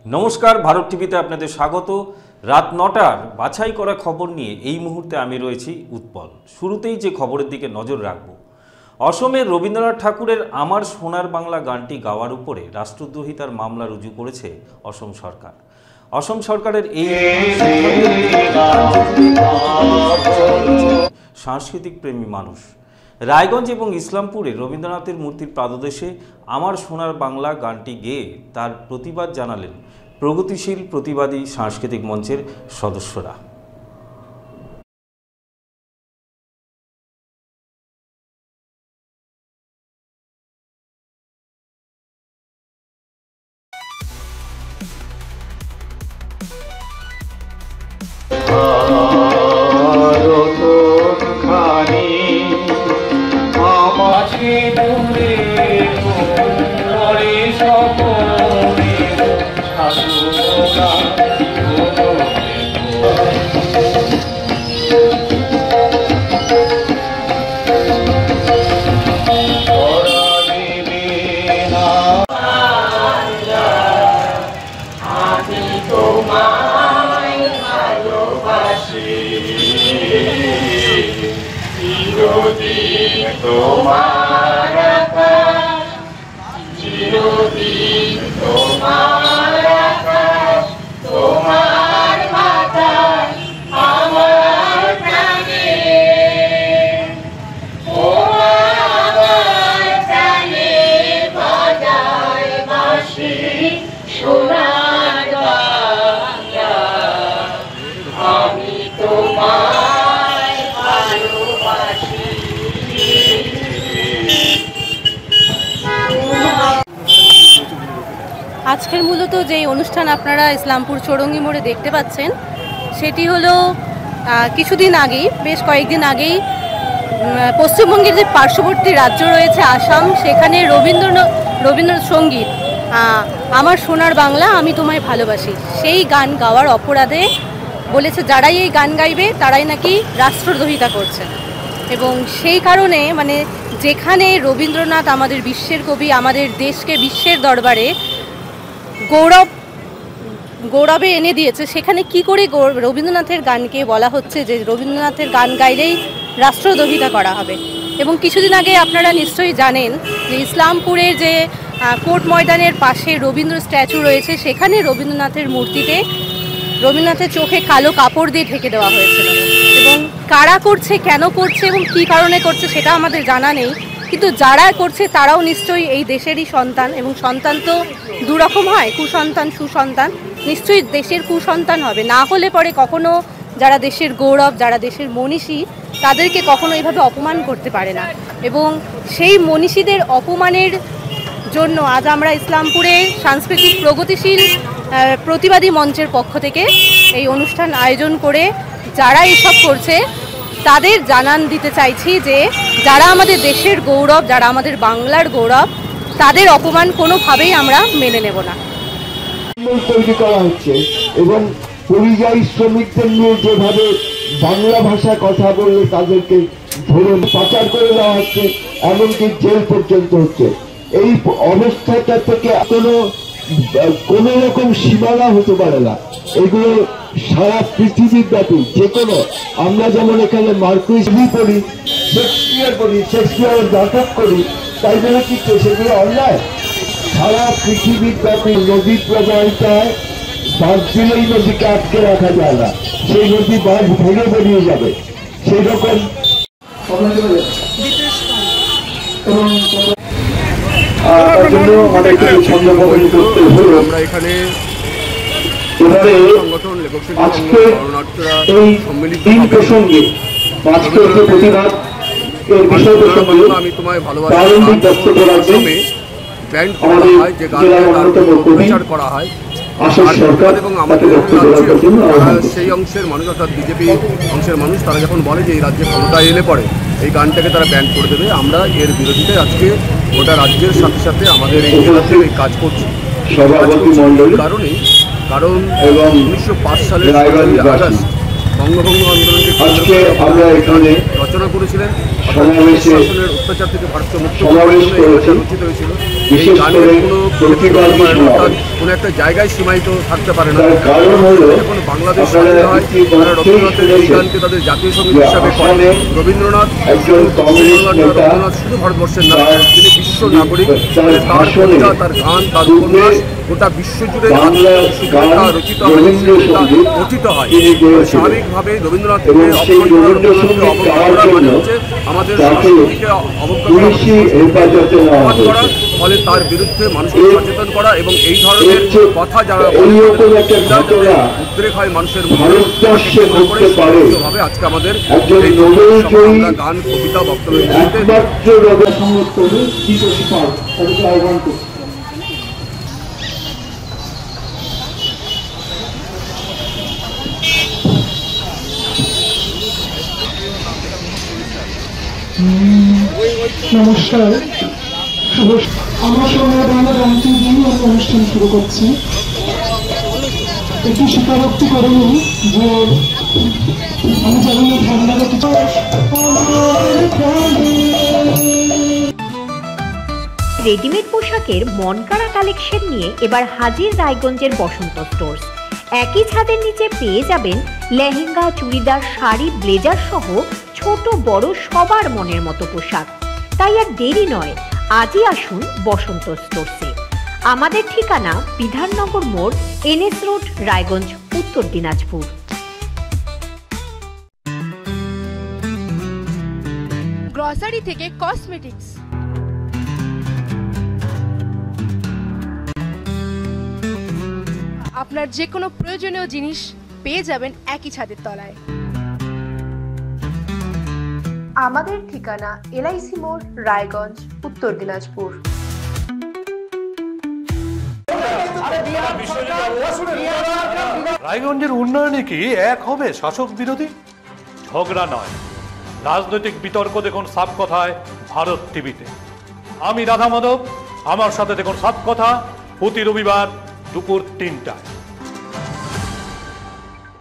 নমস্কার, ভারত টিভিতে আপনাদের স্বাগত। রাত ৯টার বাছাই করা খবর নিয়ে এই মুহূর্তে আমি রয়েছি উৎপল। শুরুতেই যে খবরের দিকে নজর রাখব, অসমের রবীন্দ্রনাথ ঠাকুরের আমার সোনার বাংলা গানটি গাওয়ার উপরে রাষ্ট্রদ্রোহিতার মামলা রুজু করেছে অসম সরকার। অসম সরকারের এই সাংস্কৃতিক প্রেমী মানুষ রায়গঞ্জ এবং ইসলামপুরে রবীন্দ্রনাথের মূর্তির পাদদেশে আমার সোনার বাংলা গানটি গেয়ে তার প্রতিবাদ জানালেন প্রগতিশীল প্রতিবাদী সাংস্কৃতিক মঞ্চের সদস্যরা। আজকের মূলত যে অনুষ্ঠান আপনারা ইসলামপুর চৌরঙ্গি মোড়ে দেখতে পাচ্ছেন সেটি হলো কিছুদিন আগেই, বেশ কয়েকদিন আগেই পশ্চিমবঙ্গের যে পার্শ্ববর্তী রাজ্য রয়েছে আসাম, সেখানে রবীন্দ্রনাথ সঙ্গীত আমার সোনার বাংলা আমি তোমায় ভালোবাসি সেই গান গাওয়ার অপরাধে বলেছে যারাই এই গান গাইবে তারাই নাকি রাষ্ট্রদ্রোহিতা করছে। এবং সেই কারণে যেখানে রবীন্দ্রনাথ আমাদের বিশ্বের কবি, আমাদের দেশকে বিশ্বের দরবারে গৌরবে এনে দিয়েছে, সেখানে কি করে রবীন্দ্রনাথের গানকে বলা হচ্ছে যে রবীন্দ্রনাথের গান গাইলেই রাষ্ট্রদ্রোহিতা করা হবে। এবং কিছুদিন আগে আপনারা নিশ্চয়ই জানেন যে ইসলামপুরের যে কোর্ট ময়দানের পাশে রবীন্দ্র স্ট্যাচু রয়েছে, সেখানে রবীন্দ্রনাথের মূর্তিতে রবীন্দ্রনাথের চোখে কালো কাপড় দিয়ে ঢেকে দেওয়া হয়েছিল। এবং কারা করছে, কেন করছে এবং কী কারণে করছে সেটা আমাদের জানা নেই, কিন্তু যারা করছে তারাও নিশ্চয়ই এই দেশেরই সন্তান। এবং সন্তান তো দুরকম হয়, কুসন্তান সুসন্তান। নিশ্চয়ই দেশের কুসন্তান হবে, না হলে পরে কখনো যারা দেশের গৌরব, যারা দেশের মনীষী, তাদেরকে কখনো এইভাবে অপমান করতে পারে না। এবং সেই মনীষীদের অপমানের জন্য আজ আমরা ইসলামপুরে সাংস্কৃতিক প্রগতিশীল প্রতিবাদী মঞ্চের পক্ষ থেকে এই অনুষ্ঠান আয়োজন করে যারা এইসব করছে তাদের জানান দিতে চাইছি যে যারা আমাদের দেশের গৌরব, যারা আমাদের বাংলার গৌরব, তাদের অপমান কোনোভাবেই আমরা মেনে নেব না। তৈরি করা হচ্ছে এবং পরিযায়ী শ্রমিকদের নিয়ে যেভাবে বাংলা ভাষায় কথা বললে তাদেরকে ধরে পাচার করে দেওয়া হচ্ছে, এমনকি জেল পর্যন্ত হচ্ছে। এই অবস্থাটা থেকে কোনো রকম সীমানা হতে পারে না। এগুলো সারা পৃথিবীর ব্যাপী যে কোনো, আমরা যেমন এখানে মার্কুইস পড়ি, শেক্সপিয়ারের নাটক করি, তাই জন্য কি সেগুলো অন্যায়? সারা পৃথিবীর ব্যাপী নদী প্রবাহিত হয়, বাঁধ দিলেই নদীকে আটকে রাখা যায় না, সেই নদী বাঁধ ভেঙে বেরিয়ে যাবে। সেই রকম আজকে এই দিন প্রসঙ্গে, আজকে প্রতিবাদ এর বিষয় প্রসঙ্গে প্রারম্ভিক বক্তব্য রাখবেন আমাদের জেলার অন্যতম কবি আশিস সরকার এবং আমাদের সেই অংশের মানুষ, অর্থাৎ বিজেপি অংশের মানুষ, তারা যখন বলে যে এই রাজ্যে ক্ষমতায় এলে পরে এই গানটাকে তারা ব্যান করে দেবে, আমরা এর বিরোধিতায় আজকে গোটা রাজ্যের সাথে সাথে আমাদের এই জেলাতে এই কাজ করছি। সভাপতি মণ্ডলী কারণ 1905 সালের 15ই আগস্ট বঙ্গভঙ্গ আন্দোলনকে আজকে আমরা এখানে রচনা করেছিলেন। সমাবেশে অত্যাচার থেকে ভারতকে মুক্ত সমাবেশ করেছি। উচিত হয়েছিল এই বিশেষ গানের করে কোনো প্রতিবাদী অর্থাৎ কোনো একটা জায়গায় সীমায়িত থাকতে পারে না। তার কারণ হলো যখন বাংলাদেশ স্বাধীন হয় তারা রবীন্দ্রনাথের এই গানকে তাদের জাতীয় সঙ্গীত হিসাবে করে। রবীন্দ্রনাথ রবীন্দ্রনাথ শুধু ভারতবর্ষের না, তিনি বিশ্ব নাগরিক। তার কবিতা, তার গান, তার উপন্যাস গোটা বিশ্বজুড়ে রচিত হয়, পঠিত হয়। স্বাভাবিকভাবে রবীন্দ্রনাথকে অবজ্ঞা মানে হচ্ছে আমাদের সংস্কৃতিকে অবজ্ঞা করা, ফলে তার বিরুদ্ধে মানুষকে সচেতন করা এবং এই ধরনের কথা যারা উদ্রেক হয় মানুষের ভাবে আজকে আমাদের আমরা গান, কবিতা, বক্তব্য নমস্কার, আমার সঙ্গে বাংলা গানটি দিয়ে আমি অনুষ্ঠান শুরু করছি। একটু স্বীকারোক্তি করে নিই যে আমি জগন্নাথ ভান্ডারে কিছু রেডিমেড পোশাকের মনকাড়া কালেকশন নিয়ে এবার হাজির রায়গঞ্জের বসন্ত স্টোর্স। একই ছাদের নিচে পেয়ে যাবেন লেহেঙ্গা, চুড়িদার, শাড়ি, ব্লেজার সহ ছোট বড় সবার মনের মতো পোশাক। তাই আর দেরি নয়, আজই আসুন বসন্ত স্টোর্সে। আমাদের ঠিকানা বিধাননগর মোড়, NS রোড, রায়গঞ্জ, উত্তর দিনাজপুর। গ্রসারি থেকে কসমেটিক্স, আপনার যে কোনো প্রয়োজনীয় জিনিস পেয়ে যাবেন একই ছাদের তলায়। আমাদের ঠিকানা LIC মোড়, রায়গঞ্জ, উত্তর দিনাজপুর। রায়গঞ্জের উন্নয়নে কি এক হবে শাসক বিরোধী? ঝগড়া নয়, রাজনৈতিক বিতর্ক দেখুন সাপ কথায় ভারত টিভিতে। আমি রাধা মাধব, আমার সাথে দেখুন সাপ কথা প্রতি রবিবার দুপুর 3টায়।